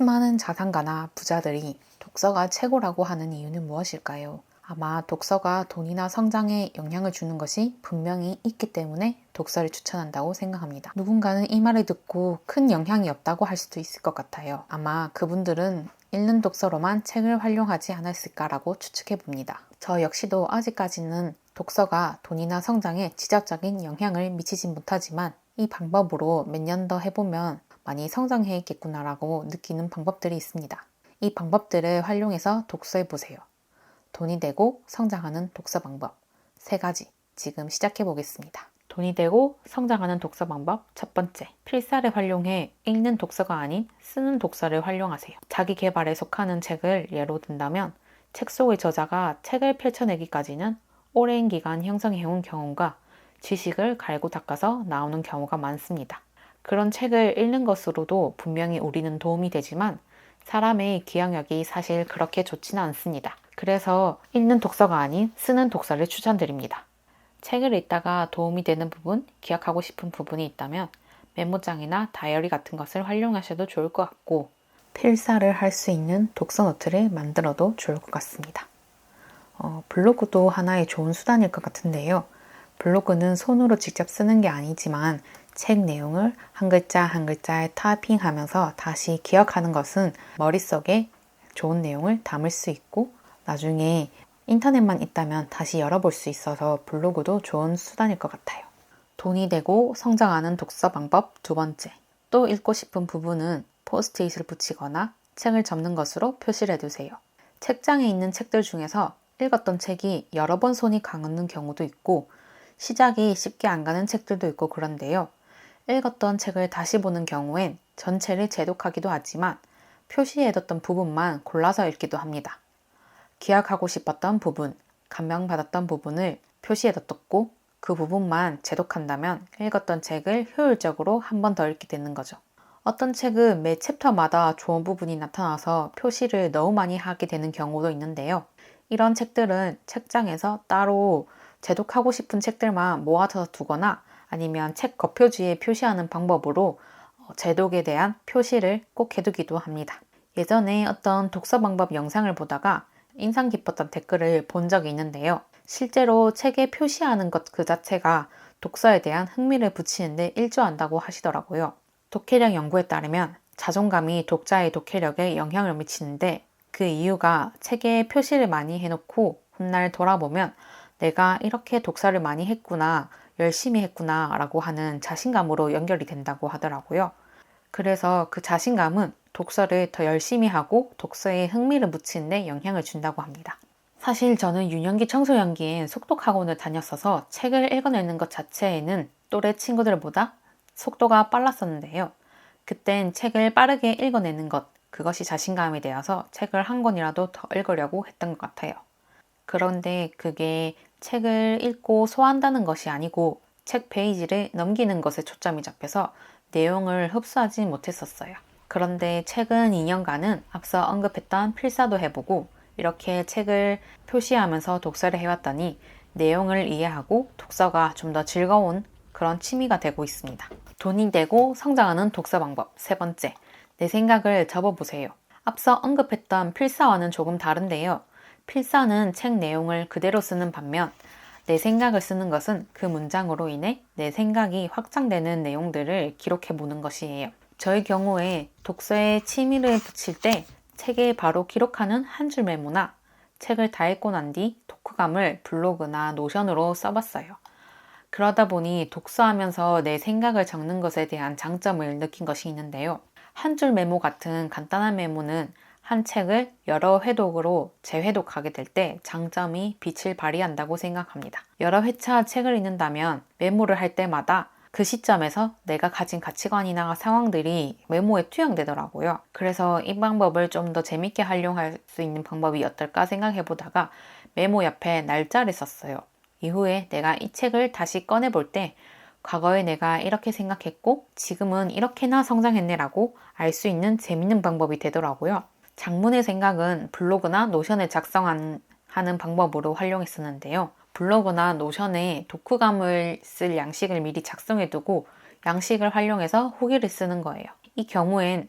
수많은 자산가나 부자들이 독서가 최고라고 하는 이유는 무엇일까요? 아마 독서가 돈이나 성장에 영향을 주는 것이 분명히 있기 때문에 독서를 추천한다고 생각합니다. 누군가는 이 말을 듣고 큰 영향이 없다고 할 수도 있을 것 같아요. 아마 그분들은 읽는 독서로만 책을 활용하지 않았을까라고 추측해 봅니다. 저 역시도 아직까지는 독서가 돈이나 성장에 직접적인 영향을 미치진 못하지만 이 방법으로 몇 년 더 해보면 많이 성장해 있겠구나라고 느끼는 방법들이 있습니다. 이 방법들을 활용해서 독서해 보세요. 돈이 되고 성장하는 독서 방법 3가지 지금 시작해 보겠습니다. 돈이 되고 성장하는 독서 방법 첫 번째, 필사를 활용해 읽는 독서가 아닌 쓰는 독서를 활용하세요. 자기 개발에 속하는 책을 예로 든다면 책 속의 저자가 책을 펼쳐내기까지는 오랜 기간 형성해온 경험과 지식을 갈고 닦아서 나오는 경우가 많습니다. 그런 책을 읽는 것으로도 분명히 우리는 도움이 되지만 사람의 기억력이 사실 그렇게 좋지는 않습니다. 그래서 읽는 독서가 아닌 쓰는 독서를 추천드립니다. 책을 읽다가 도움이 되는 부분, 기억하고 싶은 부분이 있다면 메모장이나 다이어리 같은 것을 활용하셔도 좋을 것 같고 필사를 할 수 있는 독서 노트를 만들어도 좋을 것 같습니다. 블로그도 하나의 좋은 수단일 것 같은데요. 블로그는 손으로 직접 쓰는 게 아니지만 책 내용을 한 글자 한 글자에 타이핑하면서 다시 기억하는 것은 머릿속에 좋은 내용을 담을 수 있고 나중에 인터넷만 있다면 다시 열어볼 수 있어서 블로그도 좋은 수단일 것 같아요. 돈이 되고 성장하는 독서 방법 2번째. 또 읽고 싶은 부분은 포스트잇을 붙이거나 책을 접는 것으로 표시를 해두세요. 책장에 있는 책들 중에서 읽었던 책이 여러 번 손이 가는 경우도 있고 시작이 쉽게 안 가는 책들도 있고 그런데요. 읽었던 책을 다시 보는 경우엔 전체를 재독하기도 하지만 표시해뒀던 부분만 골라서 읽기도 합니다. 기억하고 싶었던 부분, 감명받았던 부분을 표시해뒀고 그 부분만 재독한다면 읽었던 책을 효율적으로 한 번 더 읽게 되는 거죠. 어떤 책은 매 챕터마다 좋은 부분이 나타나서 표시를 너무 많이 하게 되는 경우도 있는데요. 이런 책들은 책장에서 따로 재독하고 싶은 책들만 모아서 두거나 아니면 책 겉표지에 표시하는 방법으로 재독에 대한 표시를 꼭 해두기도 합니다. 예전에 어떤 독서 방법 영상을 보다가 인상 깊었던 댓글을 본 적이 있는데요. 실제로 책에 표시하는 것 그 자체가 독서에 대한 흥미를 붙이는데 일조한다고 하시더라고요. 독해력 연구에 따르면 자존감이 독자의 독해력에 영향을 미치는데 그 이유가 책에 표시를 많이 해놓고 훗날 돌아보면 내가 이렇게 독서를 많이 했구나, 열심히 했구나 라고 하는 자신감으로 연결이 된다고 하더라고요. 그래서 그 자신감은 독서를 더 열심히 하고 독서에 흥미를 붙이는데 영향을 준다고 합니다. 사실 저는 유년기 청소년기엔 속독학원을 다녔어서 책을 읽어내는 것 자체에는 또래 친구들보다 속도가 빨랐었는데요. 그땐 책을 빠르게 읽어내는 것, 그것이 자신감이 되어서 책을 한 권이라도 더 읽으려고 했던 것 같아요. 그런데 그게 책을 읽고 소화한다는 것이 아니고 책 페이지를 넘기는 것에 초점이 잡혀서 내용을 흡수하지 못했었어요. 그런데 최근 2년간은 앞서 언급했던 필사도 해보고 이렇게 책을 표시하면서 독서를 해왔더니 내용을 이해하고 독서가 좀 더 즐거운 그런 취미가 되고 있습니다. 돈이 되고 성장하는 독서 방법 3번째, 내 생각을 접어보세요. 앞서 언급했던 필사와는 조금 다른데요. 필사는 책 내용을 그대로 쓰는 반면 내 생각을 쓰는 것은 그 문장으로 인해 내 생각이 확장되는 내용들을 기록해 보는 것이에요. 저의 경우에 독서에 취미를 붙일 때 책에 바로 기록하는 한 줄 메모나 책을 다 읽고 난 뒤 독후감을 블로그나 노션으로 써봤어요. 그러다 보니 독서하면서 내 생각을 적는 것에 대한 장점을 느낀 것이 있는데요. 한 줄 메모 같은 간단한 메모는 한 책을 여러 회독으로 재회독하게 될 때 장점이 빛을 발휘한다고 생각합니다. 여러 회차 책을 읽는다면 메모를 할 때마다 그 시점에서 내가 가진 가치관이나 상황들이 메모에 투영되더라고요. 그래서 이 방법을 좀 더 재밌게 활용할 수 있는 방법이 어떨까 생각해 보다가 메모 옆에 날짜를 썼어요. 이후에 내가 이 책을 다시 꺼내볼 때 과거에 내가 이렇게 생각했고 지금은 이렇게나 성장했네 라고 알 수 있는 재밌는 방법이 되더라고요. 장문의 생각은 블로그나 노션에 작성하는 방법으로 활용했었는데요. 블로그나 노션에 독후감을 쓸 양식을 미리 작성해두고 양식을 활용해서 후기를 쓰는 거예요. 이 경우엔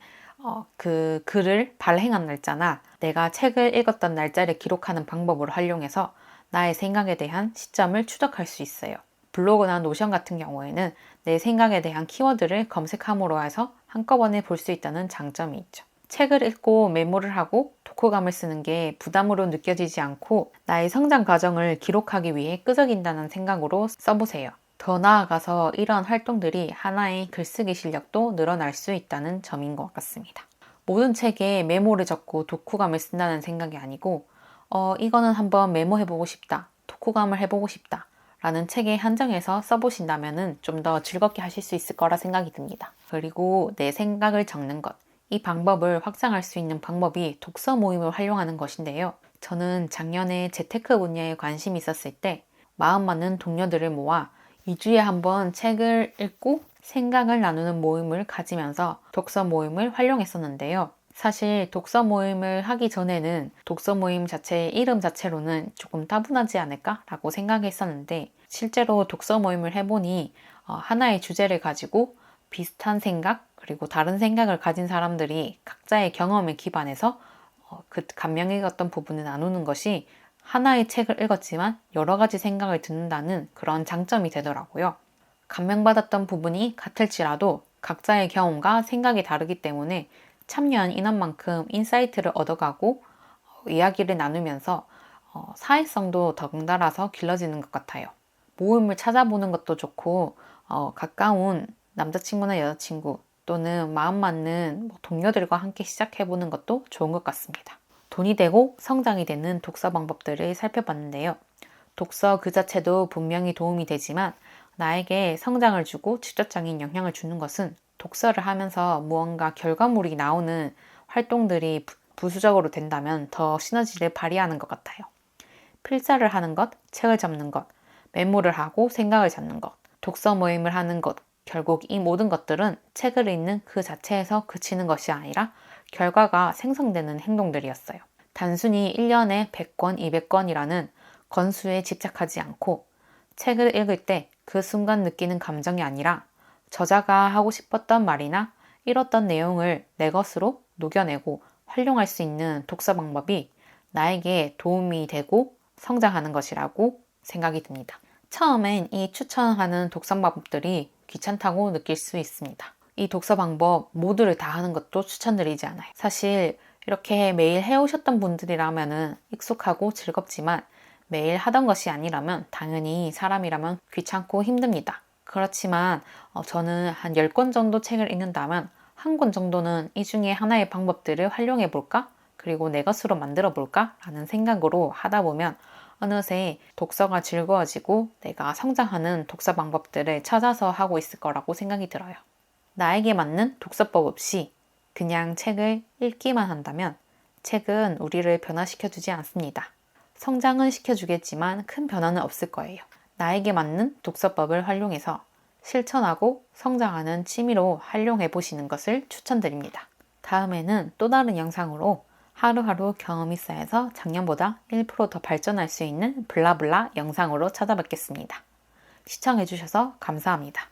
그 글을 발행한 날짜나 내가 책을 읽었던 날짜를 기록하는 방법을 활용해서 나의 생각에 대한 시점을 추적할 수 있어요. 블로그나 노션 같은 경우에는 내 생각에 대한 키워드를 검색함으로 해서 한꺼번에 볼 수 있다는 장점이 있죠. 책을 읽고 메모를 하고 독후감을 쓰는 게 부담으로 느껴지지 않고 나의 성장 과정을 기록하기 위해 끄적인다는 생각으로 써보세요. 더 나아가서 이러한 활동들이 하나의 글쓰기 실력도 늘어날 수 있다는 점인 것 같습니다. 모든 책에 메모를 적고 독후감을 쓴다는 생각이 아니고 이거는 한번 메모해보고 싶다, 독후감을 해보고 싶다 라는 책에 한정해서 써보신다면 좀 더 즐겁게 하실 수 있을 거라 생각이 듭니다. 그리고 내 생각을 적는 것, 이 방법을 확장할 수 있는 방법이 독서 모임을 활용하는 것인데요. 저는 작년에 재테크 분야에 관심이 있었을 때 마음 맞는 동료들을 모아 2주에 한 번 책을 읽고 생각을 나누는 모임을 가지면서 독서 모임을 활용했었는데요. 사실 독서 모임을 하기 전에는 독서 모임 자체의 이름 자체로는 조금 따분하지 않을까라고 생각했었는데 실제로 독서 모임을 해보니 하나의 주제를 가지고 비슷한 생각 그리고 다른 생각을 가진 사람들이 각자의 경험에 기반해서 그 감명 읽었던 부분을 나누는 것이 하나의 책을 읽었지만 여러 가지 생각을 듣는다는 그런 장점이 되더라고요. 감명받았던 부분이 같을지라도 각자의 경험과 생각이 다르기 때문에 참여한 인원만큼 인사이트를 얻어가고 이야기를 나누면서 사회성도 덩달아서 길러지는 것 같아요. 모임을 찾아보는 것도 좋고 가까운 남자친구나 여자친구 또는 마음 맞는 동료들과 함께 시작해보는 것도 좋은 것 같습니다. 돈이 되고 성장이 되는 독서 방법들을 살펴봤는데요. 독서 그 자체도 분명히 도움이 되지만 나에게 성장을 주고 직접적인 영향을 주는 것은 독서를 하면서 무언가 결과물이 나오는 활동들이 부수적으로 된다면 더 시너지를 발휘하는 것 같아요. 필사를 하는 것, 책을 접는 것, 메모를 하고 생각을 잡는 것, 독서 모임을 하는 것, 결국 이 모든 것들은 책을 읽는 그 자체에서 그치는 것이 아니라 결과가 생성되는 행동들이었어요. 단순히 1년에 100권, 200권이라는 권수에 집착하지 않고 책을 읽을 때 그 순간 느끼는 감정이 아니라 저자가 하고 싶었던 말이나 읽었던 내용을 내 것으로 녹여내고 활용할 수 있는 독서 방법이 나에게 도움이 되고 성장하는 것이라고 생각이 듭니다. 처음엔 이 추천하는 독서 방법들이 귀찮다고 느낄 수 있습니다. 이 독서 방법 모두를 다 하는 것도 추천드리지 않아요. 사실 이렇게 매일 해오셨던 분들이라면 익숙하고 즐겁지만 매일 하던 것이 아니라면 당연히 사람이라면 귀찮고 힘듭니다. 그렇지만 저는 한 10권 정도 책을 읽는다면 한 권 정도는 이 중에 하나의 방법들을 활용해 볼까? 그리고 내 것으로 만들어 볼까? 라는 생각으로 하다 보면 어느새 독서가 즐거워지고 내가 성장하는 독서 방법들을 찾아서 하고 있을 거라고 생각이 들어요. 나에게 맞는 독서법 없이 그냥 책을 읽기만 한다면 책은 우리를 변화시켜 주지 않습니다. 성장은 시켜주겠지만 큰 변화는 없을 거예요. 나에게 맞는 독서법을 활용해서 실천하고 성장하는 취미로 활용해 보시는 것을 추천드립니다. 다음에는 또 다른 영상으로 하루하루 경험이 쌓여서 작년보다 1% 더 발전할 수 있는 블라블라 영상으로 찾아뵙겠습니다. 시청해주셔서 감사합니다.